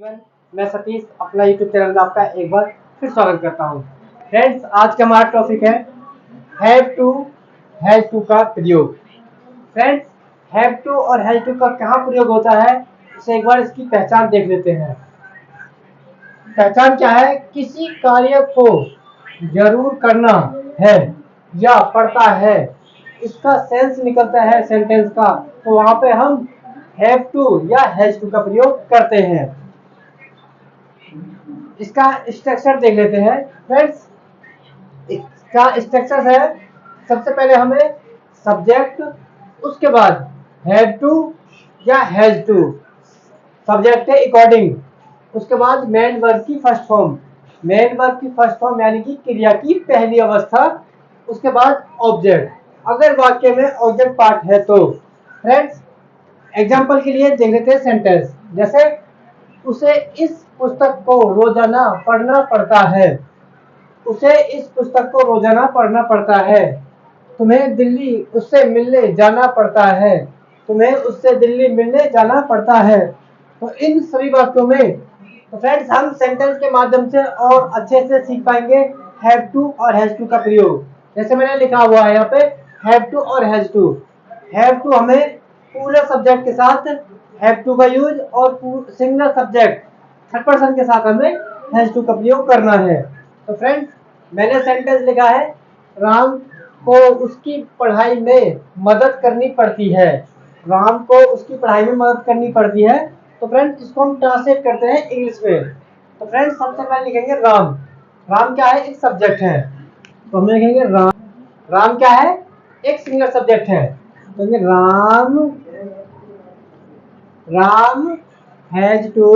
Everyone, मैं सतीश अपना YouTube channel में आपका एक बार फिर स्वागत करता हूँ। फ्रेंड्स, आज का हमारा टॉपिक है हैव टू हैज टू का प्रयोग। फ्रेंड्स, हैव टू और हैज टू का कहाँ प्रयोग होता है, इसे एक बार इसकी पहचान देख लेते हैं। पहचान क्या है? किसी कार्य को जरूर करना है या पड़ता है, इसका सेंस निकलता है सेंटेंस का, तो वहां पे हम हैव टू या हैज टू का प्रयोग करते हैं। इसका स्ट्रक्चर देख लेते हैं। फ्रेंड्स, इसका स्ट्रक्चर है, सबसे पहले हमें सब्जेक्ट, उसके बाद हैव टू या हैज टू, सब्जेक्ट है अकॉर्डिंग, उसके बाद मेन वर्ब की फर्स्ट फॉर्म, मेन वर्ब की फर्स्ट फॉर्म यानी कि क्रिया की पहली अवस्था, उसके बाद ऑब्जेक्ट, अगर वाक्य में ऑब्जेक्ट पार्ट है तो। फ्रेंड्स, एग्जाम्पल के लिए देख लेते हैं सेंटेंस, जैसे उसे इस पुस्तक को रोजाना पढ़ना पड़ता है, उसे इस पुस्तक को रोजाना पढ़ना पड़ता है। तुम्हें दिल्ली उससे मिलने जाना पड़ता है, तुम्हें उससे दिल्ली मिलने जाना पड़ता है। तो इन सभी वाक्यों में तो फ्रेंड्स हम सेंटेंस के माध्यम से और अच्छे से सीख पाएंगे हैव टू और हैज टू का प्रयोग। जैसे मैंने लिखा हुआ है यहाँ पे हैव टू और हैज टू। हैव टू हमें पूरे सब्जेक्ट के साथ हैव टू का यूज और सिंगल सब्जेक्ट थर्ड पर्सन के साथ हमें हैज टू का प्रयोग करना है। तो फ्रेंड्स, मैंने सेंटेंस लिखा है राम को उसकी पढ़ाई में मदद करनी पड़ती है, राम को उसकी पढ़ाई में मदद करनी पड़ती है। तो फ्रेंड्स, इसको हम ट्रांसलेट करते हैं इंग्लिश में। तो फ्रेंड्स, सबसे पहले लिखेंगे राम। राम क्या है? एक सब्जेक्ट है, तो हम लिखेंगे राम। राम क्या है? एक सिंगल सब्जेक्ट है, तो Ram, Ram has to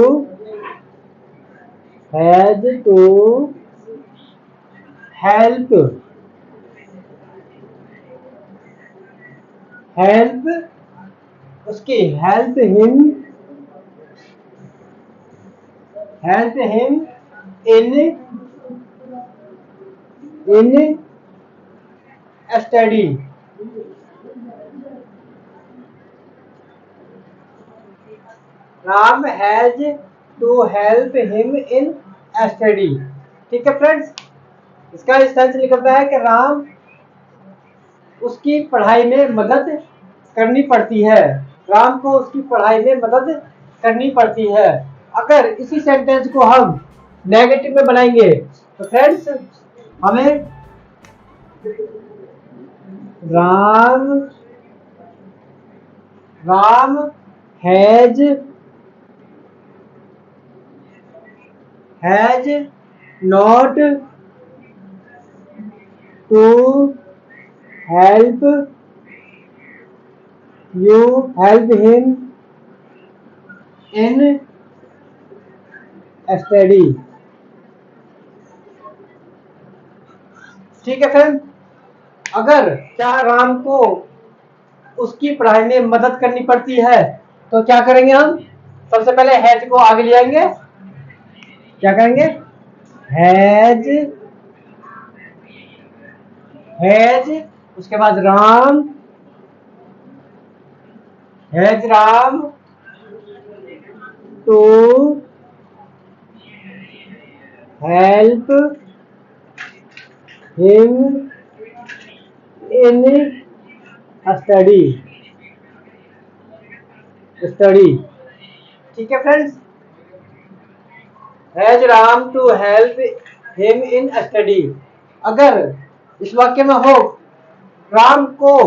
help उसकी हेल्प him in study. Ram has to help him in study. ठीक है फ्रेंड्स, इसका सेंस निकलता है कि राम उसकी पढ़ाई में मदद करनी पड़ती है, राम को उसकी पढ़ाई में मदद करनी पड़ती है। अगर इसी सेंटेंस को हम नेगेटिव में बनाएंगे तो फ्रेंड्स हमें Ram has not to help him in study. ठीक है फ्रेंड, अगर क्या राम को उसकी पढ़ाई में मदद करनी पड़ती है तो क्या करेंगे हम? सबसे पहले हैज को आगे ले आएंगे, क्या करेंगे? हैज, उसके बाद Ram to help him in study. ठीक है friends, has Ram to help him in study. अगर इस वाक्य में हो राम को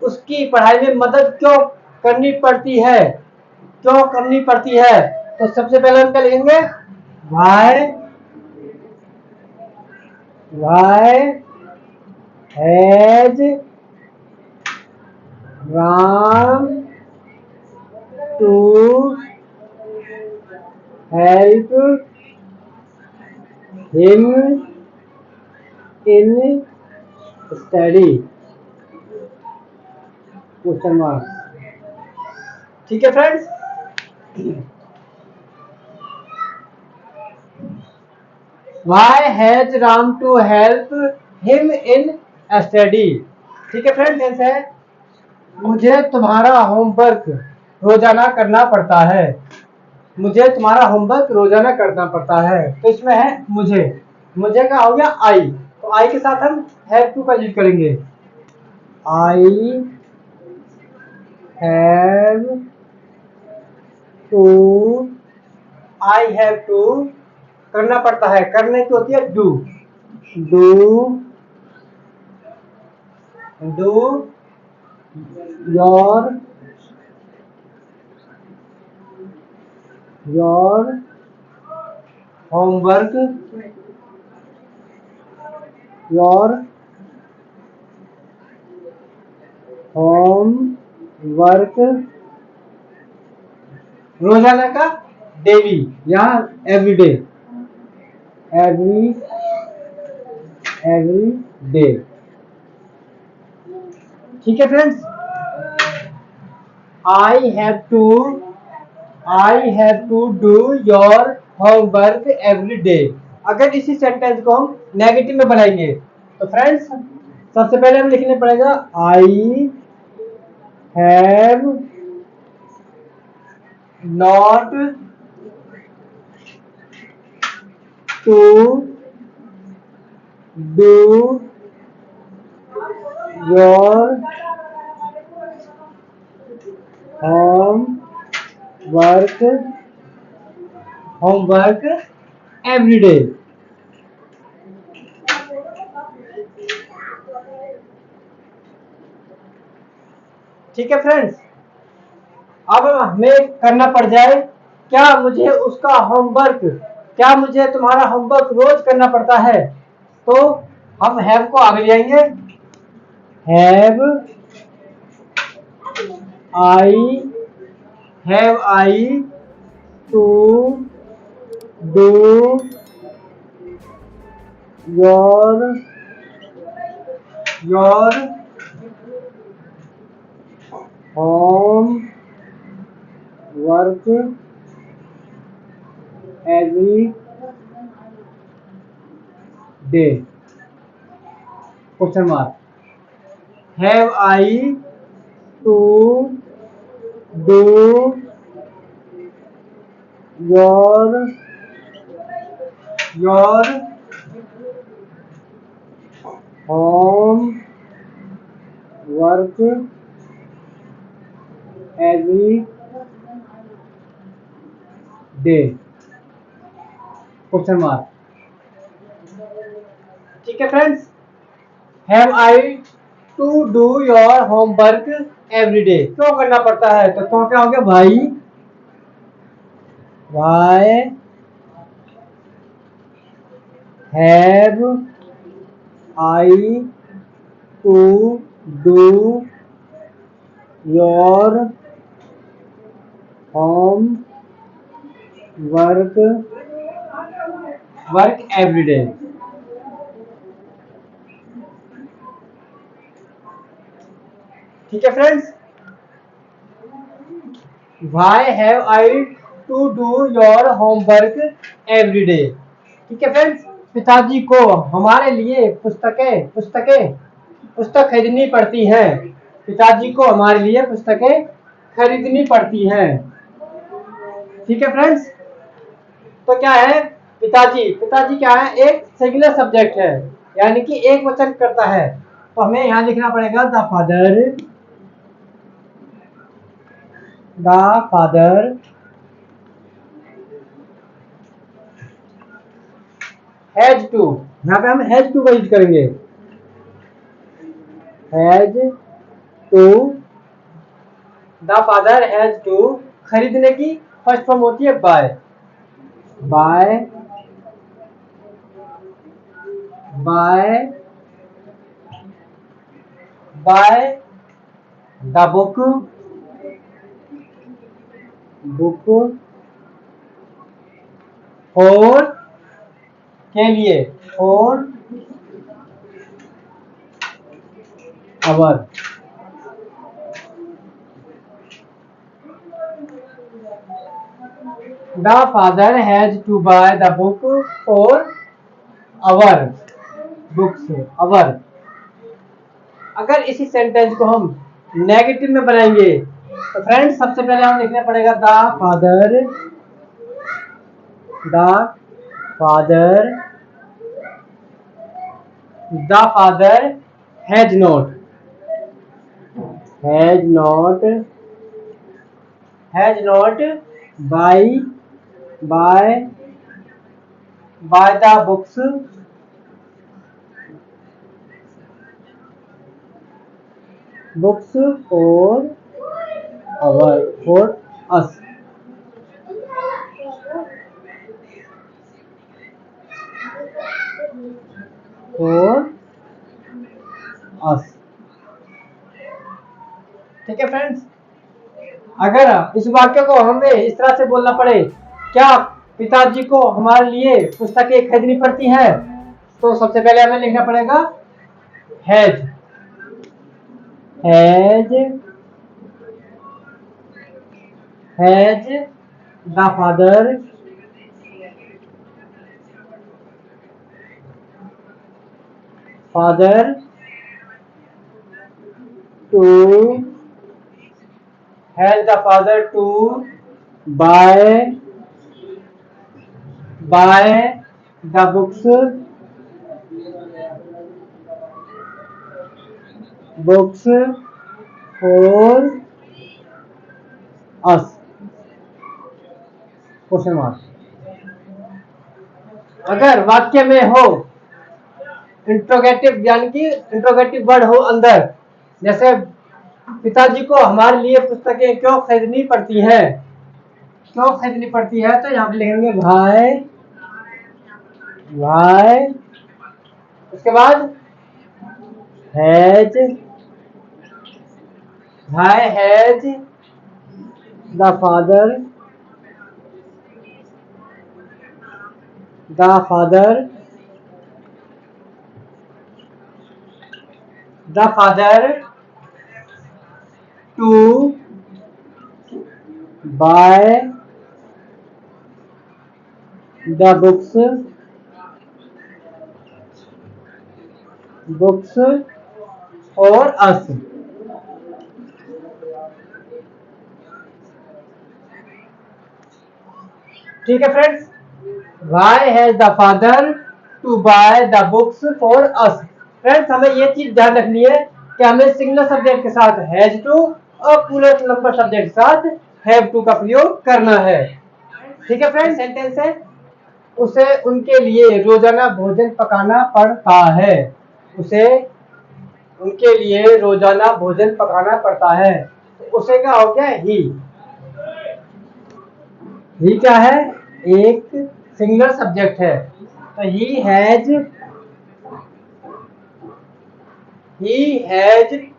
उसकी पढ़ाई में मदद क्यों करनी पड़ती है, तो सबसे पहले हम क्या लिखेंगे? Why has Ram to help him in study? Question mark. ठीक है friends, why has Ram to help him in study. ठीक है फ्रेंड्स, है मुझे तुम्हारा होमवर्क रोजाना करना पड़ता है, मुझे तुम्हारा होमवर्क रोजाना करना पड़ता है, तो इसमें है मुझे। मुझे का हो गया आई, तो आई के साथ हम हैव टू का यूज करेंगे। I have to, I have to करना पड़ता है, करने की होती है do. Do your homework, your homework, रोजाना का डेली, यहाँ एवरीडे, एवरी डे। ठीक है friends, I have to do your homework every day. अगर इसी सेंटेंस को हम नेगेटिव में बनाएंगे तो फ्रेंड्स सबसे पहले हमें लिखने पड़ेगा I have not to do your homework every day. ठीक है फ्रेंड्स, अब हमें करना पड़ जाए, क्या मुझे तुम्हारा होमवर्क रोज करना पड़ता है, तो हम हैव को आगे ले आएंगे। Have I to do your homework every day? Question mark. Have I to do your homework every day? Question mark. ठीक है friends, have I to do your homework every day क्यों करना पड़ता है, तो क्या हो गया भाई, why have I to do your homework every day? ठीक है friends, why have I to do your homework every day. ठीक है फ्रेंड्स, पिताजी को हमारे लिए पुस्तक खरीदनी पड़ती है। पिताजी को हमारे लिए पुस्तकें खरीदनी पड़ती हैं। ठीक है फ्रेंड्स, तो क्या है पिताजी क्या है, एक सिंगुलर सब्जेक्ट है, यानी कि एक वचन करता है, तो हमें यहां लिखना पड़ेगा द फादर हैज टू, यहाँ पे हम हैज टू का यूज करेंगे। Has to, the father has to, खरीदने की फर्स्ट फॉर्म होती है बाय द बुक फॉर के लिए, for our. The father has to buy the book for our books, our. अगर इसी सेंटेंस को हम नेगेटिव में बनाएंगे तो फ्रेंड्स सबसे पहले हम लिखना पड़ेगा the father The father has not buy buy the books for us. For us. ठीक है फ्रेंड्स, अगर इस वाक्य को हमें इस तरह से बोलना पड़े, क्या पिताजी को हमारे लिए पुस्तकें खरीदनी पड़ती हैं, तो सबसे पहले हमें लिखना पड़ेगा has the father to buy the books for us? Question mark. अगर वाक्य में हो इंट्रोगेटिव, यानी कि इंट्रोगेटिव वर्ड हो अंदर, जैसे पिताजी को हमारे लिए पुस्तकें क्यों खरीदनी पड़ती है, तो यहाँ पे लिखेंगे वाई, उसके बाद has the father to buy the books for us. ठीक है friends, why has the father to buy the books for us. Friends, हमें ये चीज ध्यान रखनी है कि हमें सिंगुलर सब्जेक्ट के साथ हैज टू और प्लूरल नंबर सब्जेक्ट के साथ हैव टू का प्रयोग करना है। ठीक है फ्रेंड्स, सेंटेंस है उसे उनके लिए रोजाना भोजन पकाना पड़ता है। उसे क्या हो गया, ही क्या है, एक सिंगुलर सब्जेक्ट है, तो ही हैज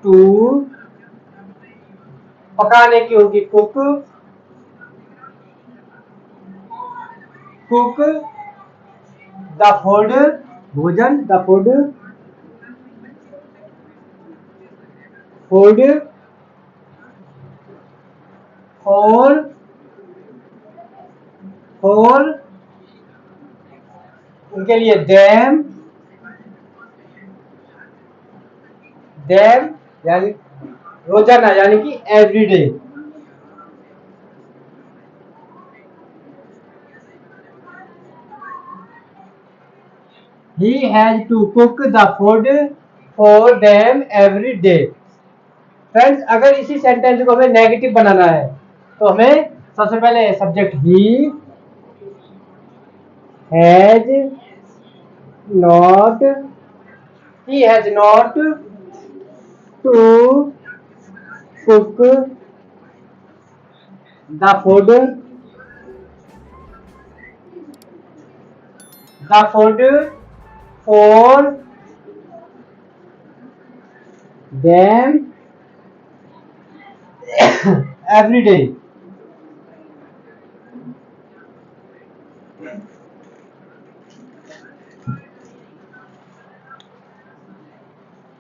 टू, पकाने की होगी कुक द फूड, भोजन, द फूड फॉर उनके लिए देम यानी रोजाना, यानी कि everyday. He has to cook the food for them every day. Friends, अगर इसी सेंटेंस को हमें नेगेटिव बनाना है तो हमें सबसे पहले subject he has not to cook the food for them every day.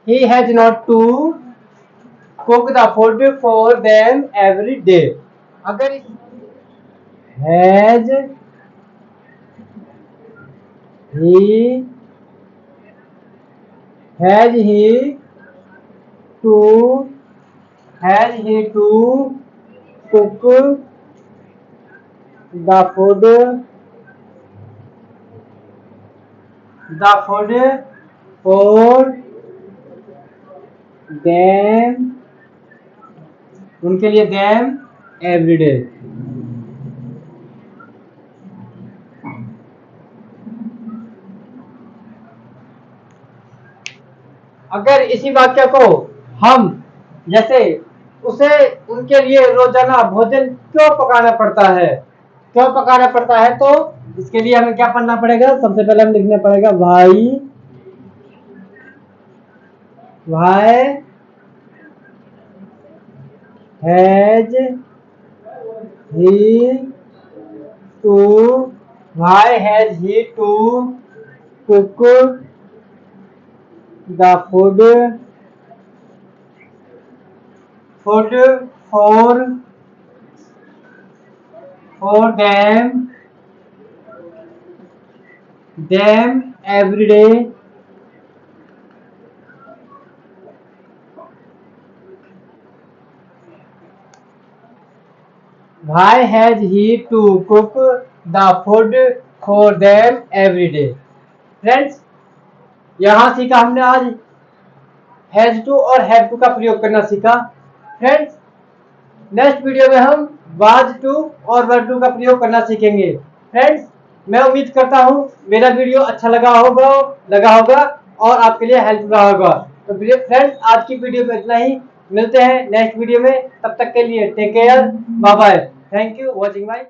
He has not to cook the food for them every day. अगर has he to cook the food the food for them, उनके लिए them every day. अगर इसी वाक्य को हम जैसे उसे उनके लिए रोजाना भोजन क्यों पकाना पड़ता है, क्यों पकाना पड़ता है, तो इसके लिए हमें क्या पढ़ना पड़ेगा, सबसे पहले हम लिखना पड़ेगा why has he to, why has he to cook the food for them every day। Why has he to cook the food for them every day? Friends, यहाँ सीखा हमने आज हैज टू और हैव टू का प्रयोग करना सीखा। Friends, next video में हम वाज टू और वर टू का प्रयोग करना सीखेंगे। फ्रेंड्स, मैं उम्मीद करता हूँ मेरा वीडियो अच्छा लगा होगा और आपके लिए हेल्प रहा होगा। तो फ्रेंड्स, आज की वीडियो में इतना ही, मिलते हैं नेक्स्ट वीडियो में, तब तक के लिए take care, bye bye, thank you watching my